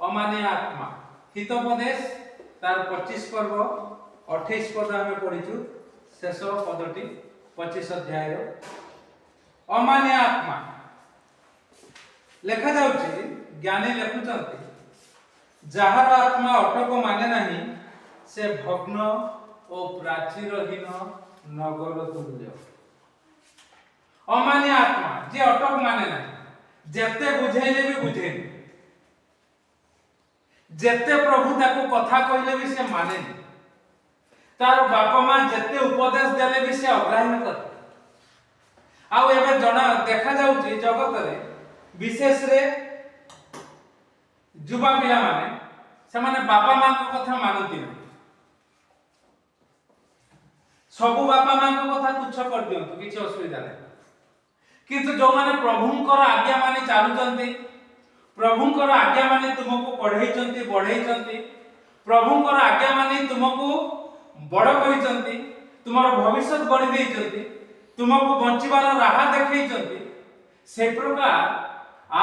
अमानिया आत्मा हितोपदेश तार 25 पर्व 28 पद आमे पढिछु शेष पदटी 25 अध्याय अमानिया आत्मा लेखा जाउछि ज्ञानी लेखुचंती जहार आत्मा अटक माने नहीं से भग्न और प्राचीरहीन नगर तुल्य अमानिया आत्मा जे अटक माने नहीं जेते बुझेले भी बुझेनी जेते प्रभु ताको कथा कहले भी से माने तार बापा मां जेते उपदेश देले भी से अग्राह्य करे आउ एबे जणा देखा जाउची जगत रे विशेष रे युवा पिला माने से माने बापा मां को कथा मानती नहीं सबु बापा मां को कथा तुच्छ कर दियंतु किछि असुविधा नहीं किंतु जो माने प्रभुंकर आज्ञा माने चालुचंती प्रभुंकर आज्ञा माने तुमको पढ़ेइचंती बढ़ेइचंती प्रभुंकर आज्ञा माने तुमको बड़ करिचंती तुमर भविष्य गढ़ी देइचंती तुमको बंचिबार राह देखैचंती से प्रकार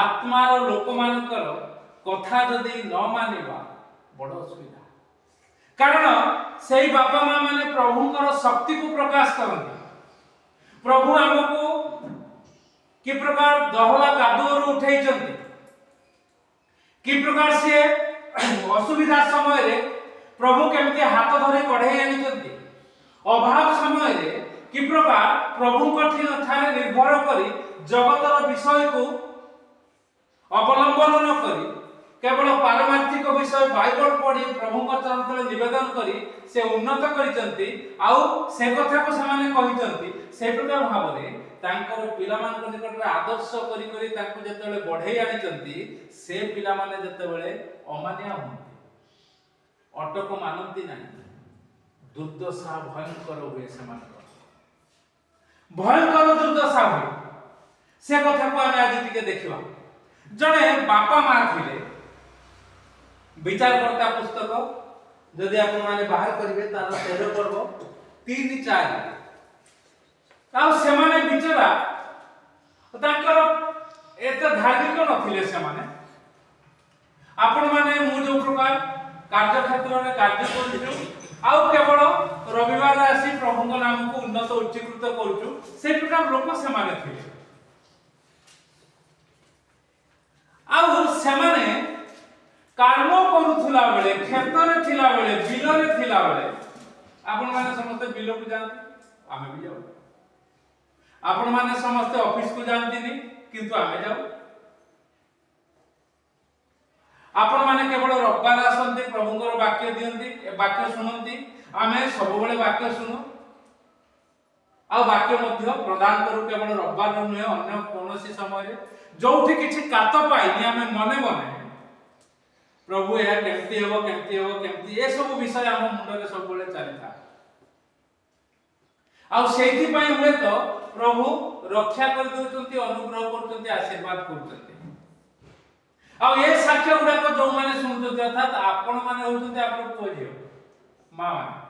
आत्मार लोक मानकर कथा जदि न मानिबा बड़ असुविधा कारण सेही बापा मां माने प्रभुंकर शक्ति को प्रकाश करंती प्रभु हमको कि प्रकार दहला कादुर उठैचंती कि प्रकार से असुविधा समय रे प्रभु केमती हाथ धरे कढ़ाई आनिचंती अभाव समय रे कि प्रकार प्रभु ठारे निर्भर करी जगतर विषय को अवलंबन न करी केवल पारमार्थिक विषय बाइबल पढ़ी प्रभु चरण तले निवेदन करी से उन्नत करिचंती आउ से कथा को समाने कहिचंती से प्रकार भाव रे तांकर पिला मान निकट रे आदर्श करी करी तांको जेतेबेले बढ़ेई आनिचंती से पिला माने जेतेबेले अमानिया होंती अटक मानंती नाही दुर्दशा भयंकर हुए समानकर भयंकर दुर्दशा हुए से कथा को आमे आज टिके देखिबा जणे बापा मां थिले विचारकर्ता पुस्तक यदि आपण माने बाहर करिवे तार 13 पर्व 3-4 ताऊ से माने बिचरा तांकर एते धार्मिक नथिले से माने आपण माने मु जो प्रकार कार्य क्षेत्र रे कार्य करू आउ केवल रविवार आसी प्रभु को नाम को उन्नत उच्चीकृत करूछु से प्रकार लोक से माने थिले आउ से माने कर्म करूथुला बेले खेत रे थिला बेले बिल रे थिला बेले आपण माने समस्त बिल को जानते आमे भी जाऊ आपण माने समस्त ऑफिस को जानती नहीं किंतु आमे जाऊ आपण माने केवल रविवार आसंती प्रभुଙ୍କର वाक्य दियंती वाक्य सुनंती आमे सब बेले वाक्य सुनो आ वाक्य मध्य प्रदान करू केवल रविवार नुहे अन्य कोनोसी समय रे जोठी किछि कात पाइनी आमे मने मने प्रभु या केमती ए सब विषय हम मुंड रे सब बेले चलिता आ सेठी पई हुए तो प्रभु रक्षा कर दोचंती अनुग्रह करचंती आशीर्वाद करचंती आ ए साक्ष्य गुडा को जो माने सुनते अर्थात आपण माने होचंती आपण पुओ मां माने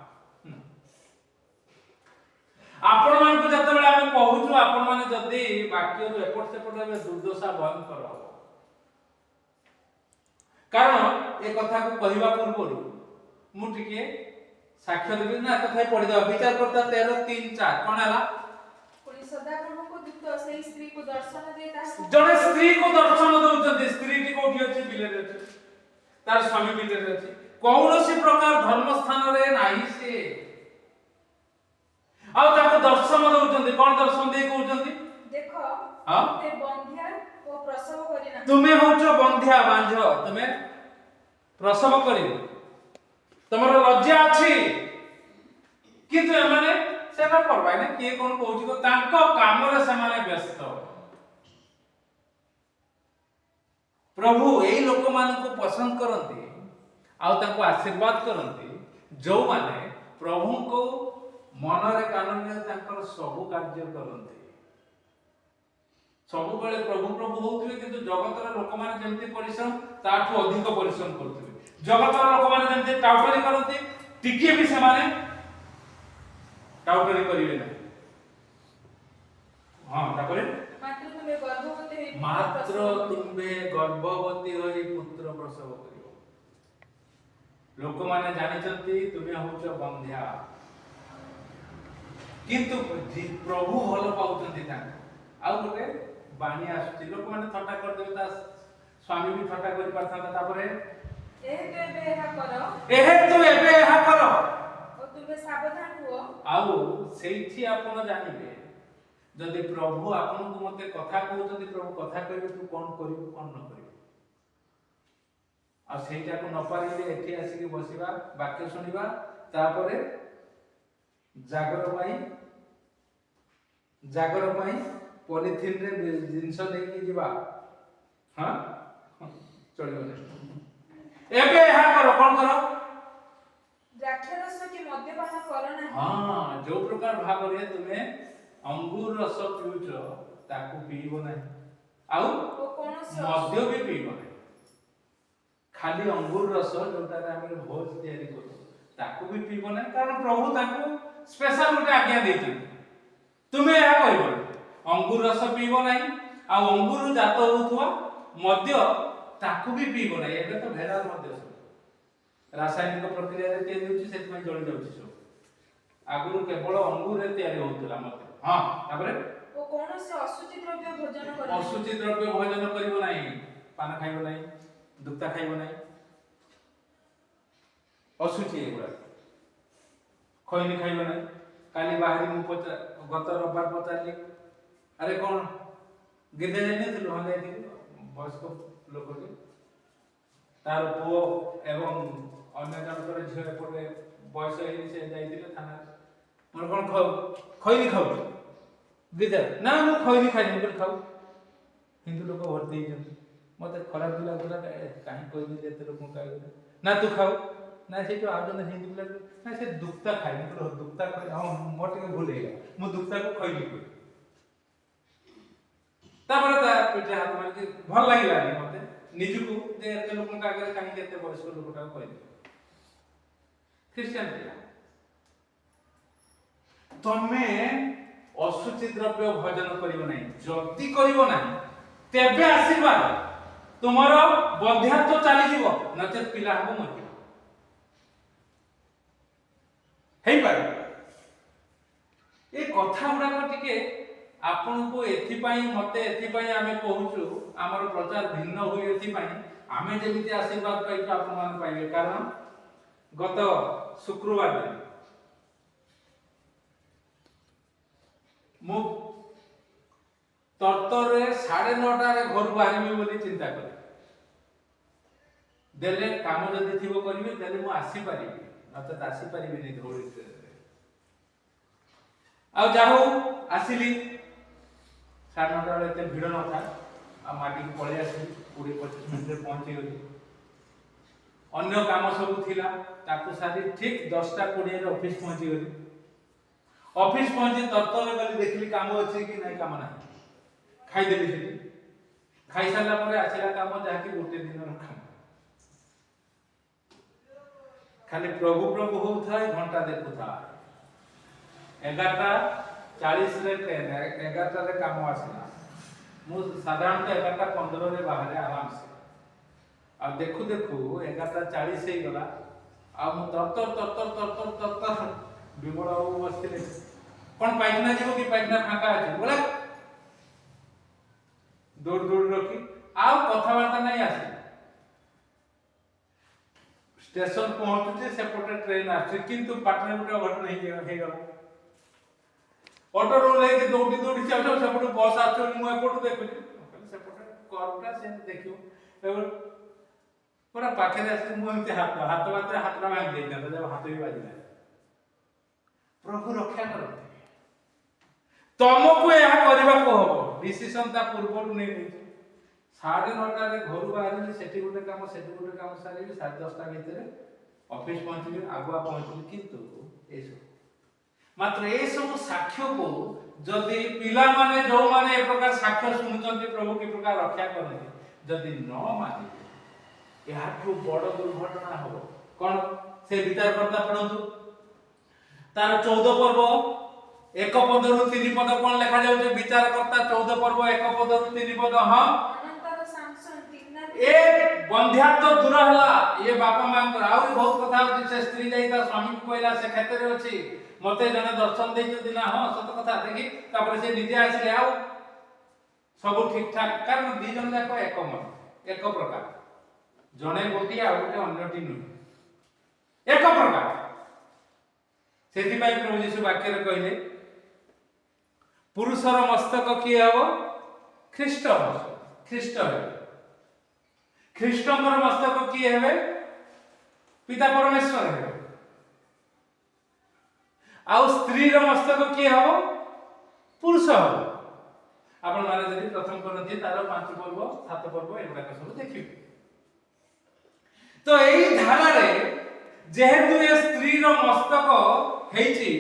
आपण मान को जते बेला हम कहूछु आपण माने जदी वाक्य रो एपट सेपट में दुर्दशा भयंकर हो कारण ए कथा को कहिबा पूर्व मु टिके साक्ष्य देबी ना कथा पढि दबा विचार करता 13-3-4 कोन हला कोनी सदा प्रभु को दुत सेही स्त्री को दर्शन देता जने स्त्री को दर्शन दउचंती स्त्री टी कोठी अछि बिले रे अछि तार स्वामी बिले रे अछि कौनसी प्रकार धर्म स्थान रे नाही से आ ताको दर्शन दउचंती कोन दर्शन दे कहउचंती देखो हां ते बंध्या को प्रसव करिना तुमे होचो बंध्या बांझ तुमे प्रसव करिव तमर लज्जा अछि किंतु माने सेना परवाय ना के कोन कहउची को तांको काम रे समाने व्यस्त प्रभु एई लोक मान को पसंद करंती आ ताको आशीर्वाद करंती जो माने प्रभु को मन रे कान रे तांकर सब कार्य करंती सब बेले प्रभु प्रभु होउथिबे किंतु जगतर लोक माने जेंति परिश्रम ताठो अधिक परिश्रम करथिबे जगतर लोक माने जेंति टाउटरी करंती टिके भी से माने टाउटरी करिवे ना हां तापरे मात्र तुमे गर्भवती होई पुत्र प्रसव करिवो लोक माने जानिचंती तुमे होउछ बंध्या किंतु प्रभु भल पाउचंती तांको आउ गोटे बाणी आसुची लोक माने थट्टा कर देबे ता स्वामी भी थट्टा करि पारथांता तापरे एहे तो एबे एहा करो और तुमे सावधान हुओ आउ सेठी आपण जानिबे जदि प्रभु आपण को मते कथा कहउचंती प्रभु कथा कहबे तू कोन करिवु कोन न करिवु आ सेटा को न पारिले एठी आसी के बसिबा वाक्य सुनिबा तापरे जागर पाई पॉलिथिन रे जिंस लेके जिबा हां चलियो ने एबे एहा करो कोन करो द्राक्षारस की मद्यपान करो ना हां जो प्रकार भाव रे तुमे अंगूर रस पिउछ ताकू पीबो नाही आउ ओ कोनोसी मद्य भी पीबो नाही खाली अंगूर रस जोटा रे हम भोज तैयारी करू ताकू भी पीबो नाही कारण प्रभु ताकू स्पेशल गोटे आज्ञा देइछ तुमे या कहबो अंगूर रस पीबो नाही आ अंगूर जात होथुवा मद्य ताकू भी पीबो नाही एबे तो भेड़ा मद्य सब रासायनिक प्रक्रिया रे तैयारी होछि सेत में जळि जाउछि सब आगुरु केवल अंगूर रे तैयारी होतला मद्य हां तापरे ओ कोनोसी अशुचि द्रव्य भोजन करो अशुचि द्रव्य भोजन करिवो नाही पान खाइबो नाही दुक्ता खाइबो नाही अशुचि एगुडा खैनी खाइबो नाही काली बाहरी मु गत रविवार पचारली अरे कौन गिरदे जाने थे लोहा जाए वयस्क लोक के तार पुओ एवं अन्य जनकर झियो एपटे बयस हेई से जाइतिले थाना मन कोन खैनी खाऊ गिरदे ना मु खैनी खाइ मु खाऊ हिंदू लोक भर्ती जंती मते खराब दिला दुला काहे कोइ जेते लोक काहे ना तू खाऊ ना से तो आजन हिंदू लोग ना से दुक्ता खाइ मु दुक्ता खाइ हम मोटे भूल हेगा मु दुक्ता को खैनी को तापर ता पेटे हाथ मार के भल लागिला नि मते निजुको जे एते लोक का आगे काहे केते वयस्क लोकटा कहि क्रिश्चियन पिला तमे अशुचि द्रव्य भोजन करिवो नाही जति करिवो नाही तेबे आशीर्वाद तुमरो बंध्यात्व चली जीवो नचेत पिला हबो मत हेई पारे ए कथा गुडा टिके आपन को एथि पई मते एथि पई आमे कहूछु हमर प्रचार भिन्न होई एथि पई आमे जेमिति आशीर्वाद पाइछु आपन मान पाइबे कारण गत शुक्रवार दिन मु तर्तरे 9:30 रे घर बाहरबे बोली चिंता करे देले काम जदी थिबो करबे देले मु आसी पारिबे नत आसी पारिबे नि धोड़ी आ जाहु आसिली 9:30 रे एते भिड़ न था आ माटी को पळे आसी 20-25 मिनिट रे पहुंची गली अन्य काम सब थिला ताकू सारी ठीक 10:20 रे ऑफिस पहुंची गली ऑफिस पहुंची तत्तले गली देखली काम अछि कि नै काम नै खाई देली सेठी खाई सारला परे आछला काम जा कि गोटे दिन रो काम खाली प्रभु प्रभु होता है घंटा देखुता 11:40 रे ट्रेन 11 रे काम आसला मु साधारणतः 11:15 रे बाहर आराम से आ देखु देखु 11:40 हे गला आ मु तर बिमल बाबू बसथिले कोन पाइखना जीवो कि पाइखना फांका अछि बोला दौड़ दौड़ रखी आ कथावार्ता नहीं आसी स्टेशन पहुंचुचे सेपटे ट्रेन आछि किंतु पाटना गुटे घटना हे गला ऑटो रो लेके दौड़ी दौड़ी जाउ सेपटे बस आछो मु एपटो देखु सेपटे करटा से देखियो एवर पूरा पाखे आसी मु एते हाथ मात्र भांग देना जब हाथ भी बाजिला प्रभु रक्षा करते तुमको यह करबा को हबो डिसीजन ता पूर्वरु नै नै 9:30 रे घर बाहर सेठी गोटे काम सारी 10:30 भितर ऑफिस पहुंचली आगुआ पहुंचली किंतु एसो मात्र ए सब साक्ष्य को जदि पिला माने जो माने ए प्रकार साक्ष्य सुनुचंती प्रभु की प्रकार रक्षा करते जदि न माने यह तो बड़ दुर्घटना हो कोन से विचार करता पड़ंतु तार 14 पर्व एक पदरु 3 पद कोन लिखा जाउचे विचार करता 14 पर्व एक पदरु 3 पद हां अनंतर सैमसन तीक्ष्ण एक बंध्यात्व दूर हला ये बापा मां को आउरी बहुत कथा होची से स्त्री जाई ता स्वामी को कहला से क्षेत्र अछि मते जने दर्शन देइछथि ना हां सत कथा देखि तापर से निजे आसिले आउ सब ठीक ठाक कारण दी जन जाक एकमत एक प्रकार जने गोटी आ गोटे अन्यटी नु एक प्रकार सेति भाई प्रभु यीशु वाक्य रे कहले पुरुषर मस्तक किए हबो ख्रीष्ट ख्रीष्ट है ख्रीष्टଙ୍କର ମସ୍ତକ କିଏ ହେବେ ପିତା ପରମେଶ୍ୱର ହେବେ ଆଉ ସ୍ତ୍ରୀର ମସ୍ତକ କିଏ ହବ ପୁରୁଷ ହବ ଆପଣ ମାନେ ଯଦି ପ୍ରଥମ କରନ୍ତି ତାର 5 ପର୍ବ 7 ପର୍ବ ଏଗୁଡାକ ସବୁ ଦେଖିବେ ତ ଏଇ ଧାରାରେ ଯେହେତୁ ଏ ସ୍ତ୍ରୀର ମସ୍ତକ ହେଇଛି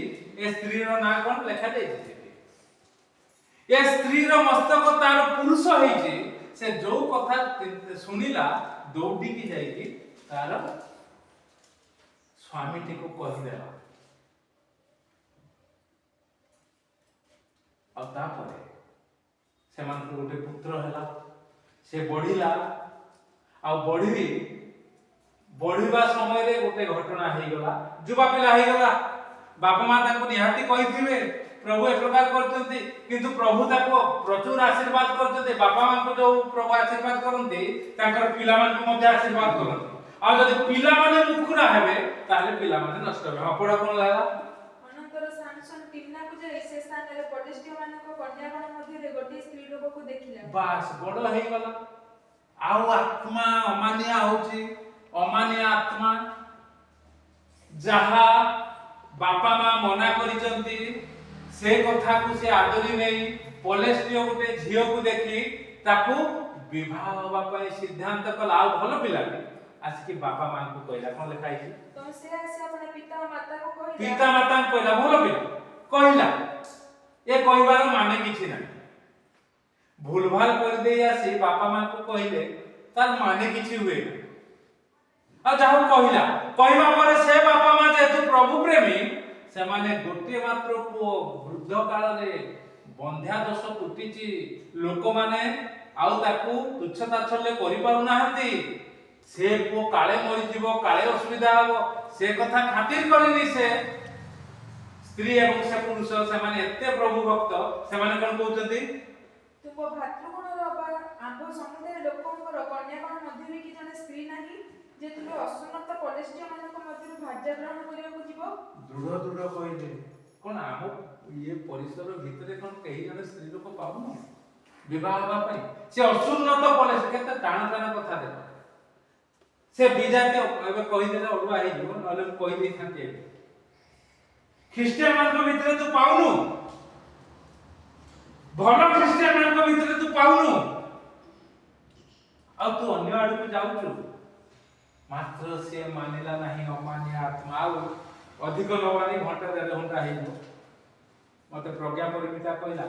ଏ ସ୍ତ୍ରୀର ନାଁ କଣ ଲେଖା ଯାଇଛି ଏ ସ୍ତ୍ରୀର ମସ୍ତକ ତାର ପୁରୁଷ ହେଇଛି से जो कथा सुनिला दौड़ी की जाएगी तार स्वामी टी को कह देला और तापरे से मान को गोटे पुत्र हैला से बढ़िला आ बढ़िबा समय रे गोटे घटना हे गला जुवा पिला हे गला बापा मां ताको निहाती कहिथिबे प्रभु एक प्रकार करते किंतु प्रभु ताको प्रचुर आशीर्वाद करते बापा मां को जो प्रभु आशीर्वाद करते ताकर पिला मान को मध्य आशीर्वाद करते आ जदि पिला माने मुखुरा हेबे ताले पिला माने नष्ट हेबे अपडा कोन लागला अनंतर सैमसन टिमना को जे से स्थान रे पटिष्ठ मान को कन्यागण मध्य रे गोटी स्त्री लोक को देखिला बास बड़ हे गला आउ आत्मा अमानिया होची अमानिया आत्मा जहा बापा मां मना करिसंती से कथा को से आदरी नहीं पलेस्टियो गोटे झियो को देखी ताकू विवाह होबा पय सिद्धांत कला आ भलो पिलाटी आसी कि बापा मां को कहला कोन लिखा है तो से आसी अपने पिता माता को कहला पिता माता को कहला भलो पिला कहला ए कहबार माने किछि ना भूल भाल कर दे आसी बापा मां को कहले तार माने किछि हुए आ जाहो कहला कहबा पर से बापा मां जेतु प्रभु प्रेमी से माने गोटे मात्र पुओ वृद्ध काल रे बंध्या दोष टूटीची लोक माने आउ ताकू तुच्छ ताच्छल्य करि पारु नाहंती से पुओ काळे मरि जीवो काळे असुविधा हबो से कथा खातिर करिनी से स्त्री एवं से पुरुष से माने एते प्रभु भक्त से माने कोन कहउचंती तुमो भातृगुण रो आंभ समुदाय लोकंकर कन्यागण मध्य रे कि जने स्त्री नाही जे तुमे असुन्नत पलेस्टिय मानक मध्य भाज्य ग्रहण करिया को जीवो दृढ़ कहले कोन आम ये परिसर भितरे कोन कही जने स्त्री लोक पाउनो विवाह हवा पई से असुन्नत पलेस केते टाण टाण कथा दे से बिजाते एबे कहि देला ओडवा हे जीव नले कहि दे थांते ख्रिस्टियन मान भितरे तू पाउनु भलो ख्रिस्टियन मान भितरे तू पाउनु आ तू अन्य आडू को जाउछु मात्र से मानिला नहीं अमानिया आत्मा अधिक नवानी घंटा 1.5 घंटा हे मते प्रज्ञा परिमिता कहला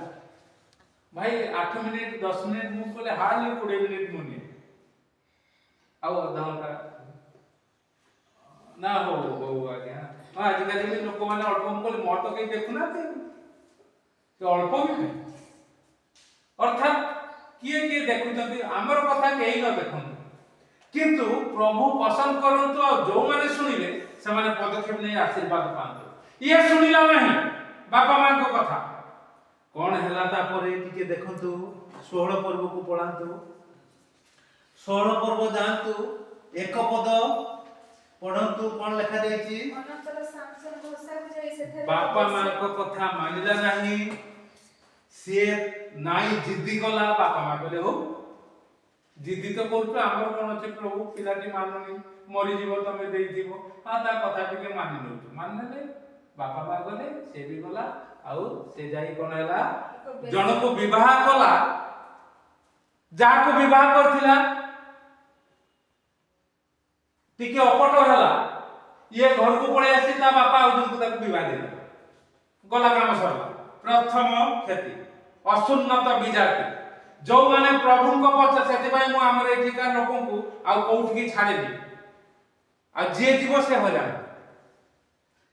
भाई 8 मिनिट 10 मिनिट मु बोले हाली 20 मिनिट मुनी आ आधा घंटा ना हो आज्ञा आज कल लोक माने अल्प बोले मोर तो कहीं देखु ना तो अल्प भी अर्थात किए किए देखुचंती हमर कथा केही न देखन किंतु प्रभु पसंद करंतु और जो माने सुनिले से माने पदक्षेप नहीं आशीर्वाद पांतु ये सुनिला नहीं बापा मां को कथा कोन हैला ता परे टिके देखंतु 16 पर्व को पढांतु 16 पर्व जानतु एक पद पढंतु कोन लिखा देछि अनंतर सैमसन घोषा को जे सेथे बापा मां को कथा मानिला नहीं से नाई जिद्दी गला बापा मां कहले हो जिद्दी तो करतो हमर कोन अछि प्रभु पिलाटी माननी मरि जीव तमे देई दिबो आ ता कथा टिके मानि नउतु मानले बापा मां गले से भी गला आउ से जाई कोन हैला जन को विवाह कला जा को विवाह करथिला टिके अपट हैला ये घर को पळे आसी ता बापा आउ जन को ताको विवाह देला गला काम सरला प्रथम क्षति असुन्नत विजाति जो माने प्रभु को पछ सेति भाई मु हमर एठिका लोकन को आ कोउठ की छाड़ेली आ जे जीव से हरान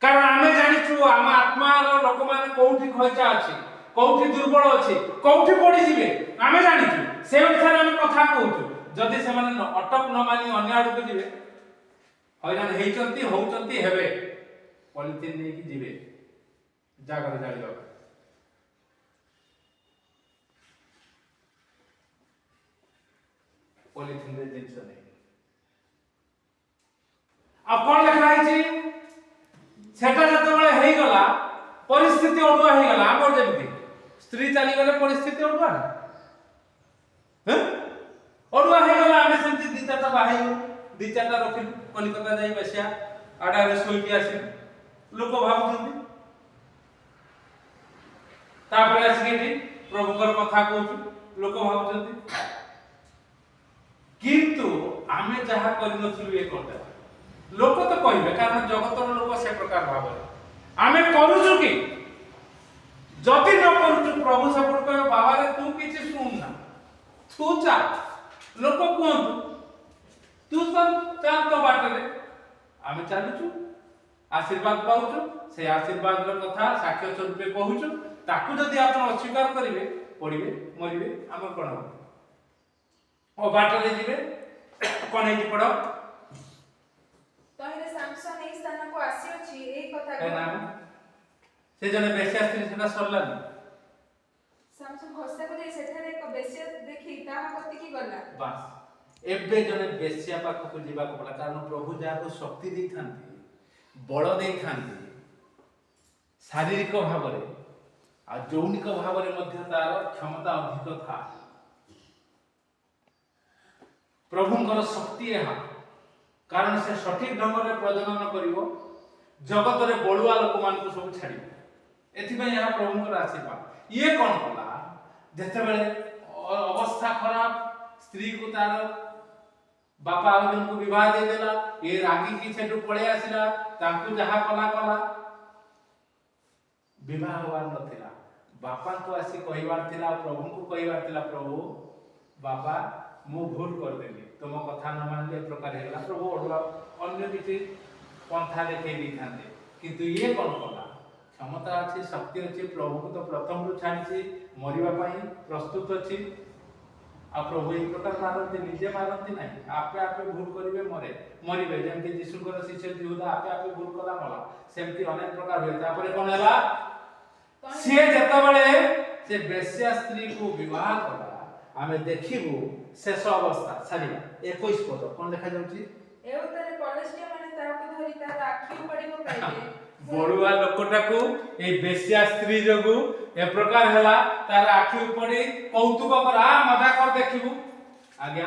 कारण आमे जानिछु हम आत्मा रो लोक माने कोउठी खयचा अछि कोउठी दुर्बल अछि कोउठी पड़ी जिवे आमे जानिछु से अनुसार हम कथा कहूछु जदि से अटक न मानी अन्य आड़ को जीवे हईराण होती हेबे पॉलिथिन नहीं कि जीवे जागर जाली पॉलिथिन रे जिंस नहीं अब कौन लिखा है सेटा जतबेले हेई गला परिस्थिति अडुआ हेई गला आमर जेमती स्त्री चली गले परिस्थिति अडुआ हैं अडुआ हेई गला आमे सेमती दी चारटा बाहाई दी चारटा रखिल कलिकता जाई बसिया आडा रे सोई के आसी लोक भाबुछंती तापर आसी प्रभुकर कथा कहू लोक भाबुछंती किंतु आमे जहा करनथुलु ए करदे लोक तो कहबे कारण जगतर लोक से प्रकार भाव आमे करूछु कि जदि न करूछु प्रभु सपोर्ट कर बाबा रे तू किछि सुन ना तू चा लोक कोन तू सब चाल तो बाटे रे आमे चालुछु आशीर्वाद पाउछु से आशीर्वाद र कथा साक्ष्य स्वरूपे कहूछु ताकू जदि आपण अस्वीकार करिवे पड़िवे मरिवे हमर कोन ओ बाटे रे जिवे कोन हे पड़ो तहिले सैमसन एई स्थान को आसी अछि एई कथा ए नाम से जने बेसिया स्त्री सेटा सरला सैमसन घोषा को जे सेठारे एक बेसिया देखि ताहा कति की गला बस एबे जने बेसिया पाख को जीवा को पड़ा कारण प्रभु जा को शक्ति दै थांती बल दै थांती शारीरिक भाव रे आ जौनिक भाव रे मध्य तार क्षमता अधिक था प्रभुଙ୍କର शक्ति ଏହା कारण से सठिक ढंग रे प्रजनन करिवो जगत रे बळुआ लोक मान को सब छाडिवो एथि में यहाँ प्रभुଙ୍କର आशीर्वाद ये कोन कला जते बेले अवस्था खराब स्त्री को तार बापा आउजन को विवाह दे देला ये रागी की सेटु पळे आसिला तांकु जहा कला विवाह होवार नथिला बापा को आसी कहिवार थिला प्रभु को कहिवार थिला प्रभु बापा मु भूल कर देली तुम कथा न मानले प्रकार हेला प्रभु ओडवा अन्य किछि पंथा देखे दी थांते किंतु ये कोन कला क्षमता अछि शक्ति अछि प्रभु को तो प्रथम रु छाडछि मरिबा पई प्रस्तुत अछि आ प्रभु एक प्रकार मारନ୍ତି निजे मारନ୍ତି नाही आपे आपे भूल करिवे मरिबे जेमति यीशुकर शिष्य यहूदा आपे आपे भूल कला मला सेमति अनेक प्रकार होय तापरे कोन हैला से जतबेले से बेश्या स्त्री को विवाह कला आमे देखिबु शेष अवस्था छाडिबा 21 पद कोन देखा जाउची एउतरे कॉलेजटे माने ताको धरि तार आखि पडिबो काइले बडुआ लोकटा को ए बेश्या स्त्री जगु ए प्रकार हला तार आखि पडी कौतुक करा मजा कर देखिबु आज्ञा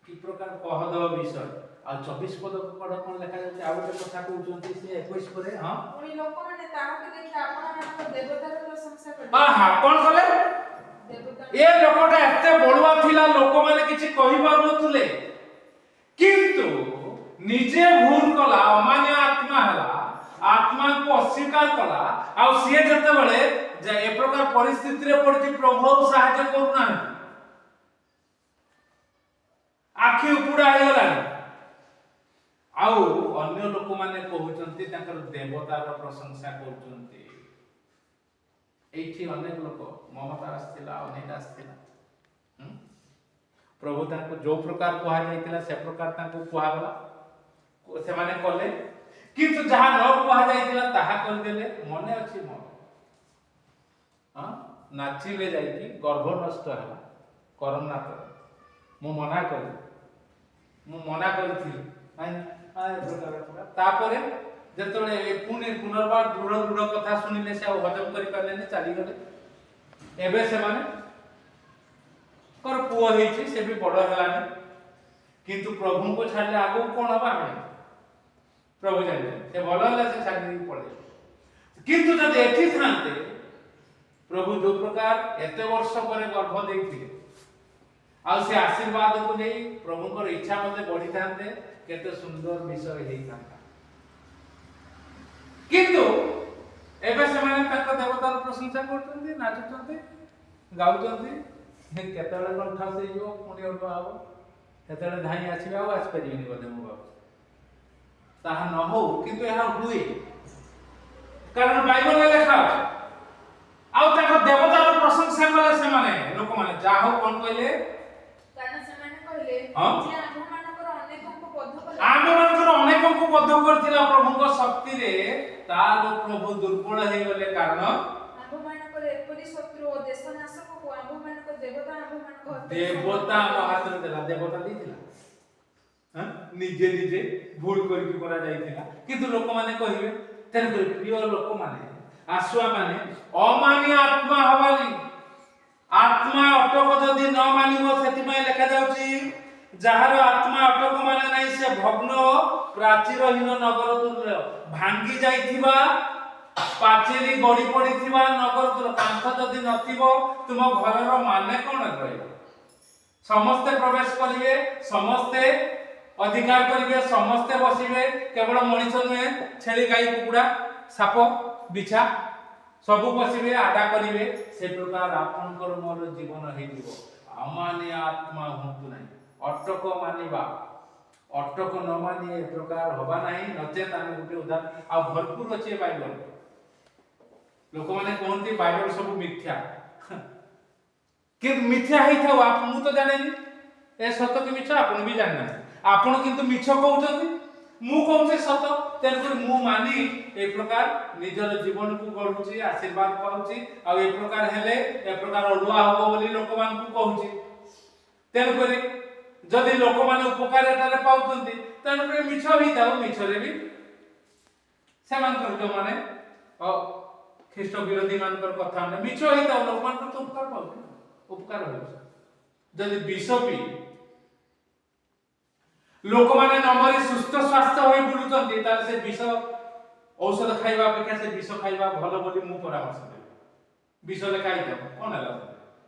की प्रकार कहद विषय आ 24 पद पढ कोन देखा जाउची आ गोटे कथा कहउचंती से 21 पदे हां पुनी लोक माने ताको देखि आपण मानक देवतार प्रशंसा करले हां कोन कले ए लोकटा एते बडुआ थिला लोक माने किछि कहि पार नथुले किंतु निजे भूल कला अमान्य आत्मा हला आत्मा को अस्वीकार कला आ सिए जते बेले जे ए प्रकार परिस्थिति रे पड़छि प्रभु सहायता करूना आखि उपुडा हे गला आउ अन्य लोक माने कहउचंती ताकर देवतार प्रशंसा करउचंती एठी अनेक लोक ममता आस्थिला अनेक आस्थिला प्रभु ताको जो प्रकार कुहा जाइतिला से प्रकार ताको कुहा गला से माने कले किंतु जहा न कुहा जाइतिला ताहा कर देले मने अछि म हां नाचिले जाइकी गर्भ नष्ट हला कोरोना तो मु मना करथि आय प्रकार तापरे जतले पुनर्बार दृढ़ कथा सुनिले से हजम करि पालेने चली गले एबे से माने कर पुओ हेछि से भी बड़ हलाने किंतु प्रभु को छाडले आगो कोन हबा हमें प्रभु जाने से भलो हला से छाडी पड़े किंतु जदि एठी थांते प्रभु जो प्रकार एते वर्ष परे गर्भ देथिले आ से आशीर्वाद को नै प्रभु को इच्छा मते बढ़ी थांते केते सुंदर विषय हेई थांता किंतु एबे से माने तक देवतार प्रशंसा करतंती नाचुतंती गाउतंती केतले कोन ठासे जो पुणी उठो आबो केतले धाई आसीबा आ आस परिबेनी बोले मो बाबू ताहा न हो किंतु एहा हुए कारण बाइबल रे लिखा आ तक देवतार प्रशंसा करे से माने लोक माने जा हो कोन कहले कारण से माने କହିଲେ ହଁ। ଯେ ଆମ୍ଭମାନଙ୍କର ଅନେକଙ୍କୁ ବଦ୍ଧ କଲେ ଆମ୍ଭମାନଙ୍କର ଅନେକଙ୍କୁ ବଦ୍ଧ କରିଥିଲା ପ୍ରଭୁଙ୍କ ଶକ୍ତିରେ, ତାର ପ୍ରଭୁ ଦୁର୍ବଳ ହେଇଗଲେ, କାରଣ ଆମ୍ଭମାନଙ୍କର ଏପରି ଶତ୍ରୁ ଓ ଦେଶ ନାଶକକୁ ଆମ୍ଭମାନଙ୍କ ଦେବତା ଆମ୍ଭମାନଙ୍କ ହାତରେ ଦେବତା ଆମ ହାତରେ ଦେଲା। ଦେବତା ଦେଇଥିଲା? ନିଜେ ନିଜେ ଭୁଲ କରିକି କରାଯାଇଥିଲା। କିନ୍ତୁ ଲୋକମାନେ କହିବେ, ତେଣୁକରି ପ୍ରିୟ ଲୋକମାନେ, ଆସୁଆ ମାନେ ଅମାନିଆ ଆତ୍ମା ହବାନି। ଆତ୍ମା ଅଟକ ଯଦି ନ ମାନିବ, ସେଥିପାଇଁ ଲେଖାଯାଉଛି ଯାହାର ଆତ୍ମା ଅଟକ ମାନେ ନାହିଁ ସେ ଭଗ୍ନ ପ୍ରାଚୀରହୀନ ନଗର ତୁଲ୍ୟ। ଭାଙ୍ଗି ଯାଇଥିବା ପାଚେରୀ ଗଡ଼ି ପଡ଼ିଥିବା ନଗର ତୁଲ୍ୟ। କାନ୍ଥ ଯଦି ନଥିବ, ତୁମ ଘରର ମାନେ କଣ ରହିବ? ସମସ୍ତେ ପ୍ରବେଶ କରିବେ, ସମସ୍ତେ ଅଧିକାର କରିବେ, ସମସ୍ତେ ବସିବେ। କେବଳ ମଣିଷ ନୁହେଁ, ଛେଳି ଗାଈ କୁକୁଡ଼ା ସାପ ବିଛା ସବୁ ବସିବେ, ଆଡା କରିବେ। ସେ ପ୍ରକାର ଆପଣଙ୍କର ମୋର ଜୀବନ ହେଇଯିବ। ଅମାନିଆ ଆତ୍ମା ହୁଅନ୍ତୁ ନାହିଁ। ଅଟକ ମାନିବା, ଅଟକ ନ ମାନି ଏ ପ୍ରକାର ହବା ନାହିଁ, ନଚେତ ଆମେ ଗୋଟେ ଉଦାହରଣ ଆଉ ଭରପୁର ଅଛି ଏ ବାଇବଲ। ଲୋକମାନେ କୁହନ୍ତି ବାଇବଲ ସବୁ ମିଥ୍ୟା। କିନ୍ତୁ ମିଥ୍ୟା ହେଇଥାଉ, ମୁଁ ତ ଜାଣିନି ଏ ସତ କି ମିଛ, ଆପଣ ବି ଜାଣିନାହାନ୍ତି। ଆପଣ କିନ୍ତୁ ମିଛ କହୁଛନ୍ତି, ମୁଁ କହୁଛି ସତ। ତେଣୁକରି ମୁଁ ମାନି ଏ ପ୍ରକାର ନିଜର ଜୀବନକୁ ଗଢୁଛି, ଆଶୀର୍ବାଦ ପାଉଛି। ଆଉ ଏ ପ୍ରକାର ହେଲେ ଏ ପ୍ରକାର ଅଡୁଆ ହବ ବୋଲି ଲୋକମାନଙ୍କୁ କହୁଛି। ତେଣୁକରି ଯଦି ଲୋକମାନେ ଉପକାର ଏଠାରେ ପାଉଛନ୍ତି, ତେଣୁକରି ମିଛ ହେଇଥାଉ, ମିଛରେ ବି ସେମାନଙ୍କର ଯୋଉମାନେ ଖ୍ରୀଷ୍ଟ ବିରୋଧୀ ମାନଙ୍କର କଥା ଆମେ ମିଛ ହେଇଥାଉ, ଲୋକମାନଙ୍କର ତ ଉପକାର ପାଉଛି, ଉପକାର ହେଉଛି। ଯଦି ବିଷ ପିଇ ଲୋକମାନେ ନ ମରି ସୁସ୍ଥ ସ୍ୱାସ୍ଥ୍ୟ ହୋଇ ବୁଲୁଛନ୍ତି, ତାହେଲେ ସେ ବିଷ ଔଷଧ ଖାଇବା ଅପେକ୍ଷା ସେ ବିଷ ଖାଇବା ଭଲ ବୋଲି ମୁଁ ପରାମର୍ଶ ଦେବି। ବିଷ ଲେଖା ହେଇଥାଉ, କଣ ହେଲା,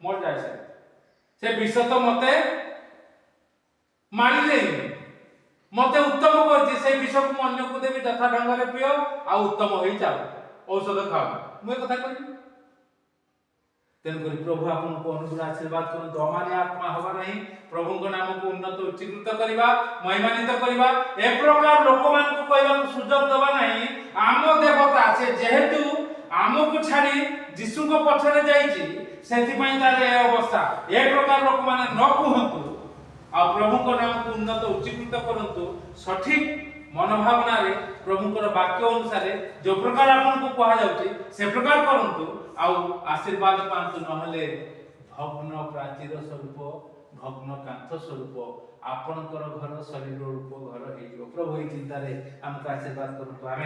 ମୋର ଯାଏ ସେ ବିଷ ତ ମତେ ମାରିଲେନି, ମତେ ଉତ୍ତମ କରିଛି। ସେଇ ବିଷକୁ ମୁଁ ଅନ୍ୟକୁ ଦେବି, ଯଥା ଢଙ୍ଗରେ ପିଅ ଆଉ ଉତ୍ତମ ହୋଇ ଚାଲ, ଔଷଧ ଖାଅ। ମୁଁ ଏ କଥା କହିବି। ତେଣୁକରି ପ୍ରଭୁ ଆପଣଙ୍କୁ ଅନୁକୂଳ ଆଶୀର୍ବାଦ କରନ୍ତୁ। ଅମାନିଆ ଆତ୍ମା ହବା ନାହିଁ, ପ୍ରଭୁଙ୍କ ନାମକୁ ଉନ୍ନତ ଉଚ୍ଚୀକୃତ କରିବା, ମହିମାନିତ କରିବା। ଏ ପ୍ରକାର ଲୋକମାନଙ୍କୁ କହିବାକୁ ସୁଯୋଗ ଦେବା ନାହିଁ ଆମ ଦେବତା ସେ ଯେହେତୁ ଆମକୁ ଛାଡ଼ି ଯୀଶୁଙ୍କ ପଛରେ ଯାଇଛି, ସେଥିପାଇଁ ତାର ଏ ଅବସ୍ଥା। ଏ ପ୍ରକାର ଲୋକମାନେ ନ କୁହନ୍ତୁ, ଆଉ ପ୍ରଭୁଙ୍କ ନାମକୁ ଉନ୍ନତ ଉଚ୍ଚୀକୃତ କରନ୍ତୁ। ସଠିକ ମନୋଭାବନାରେ ପ୍ରଭୁଙ୍କର ବାକ୍ୟ ଅନୁସାରେ ଯୋଉ ପ୍ରକାର ଆପଣଙ୍କୁ କୁହାଯାଉଛି ସେ ପ୍ରକାର କରନ୍ତୁ, ଆଉ ଆଶୀର୍ବାଦ ପାଆନ୍ତୁ। ନହେଲେ ଭଗ୍ନ ପ୍ରାଚୀର ସ୍ୱରୂପ, ଭଗ୍ନ କାନ୍ଥ ସ୍ୱରୂପ ଆପଣଙ୍କର ଘର ଶରୀର ରୂପ ଘର ହେଇଯିବ। ପ୍ରଭୁ ଏହି ଚିନ୍ତାରେ ଆମକୁ ଆଶୀର୍ବାଦ କରନ୍ତୁ। ଆମେ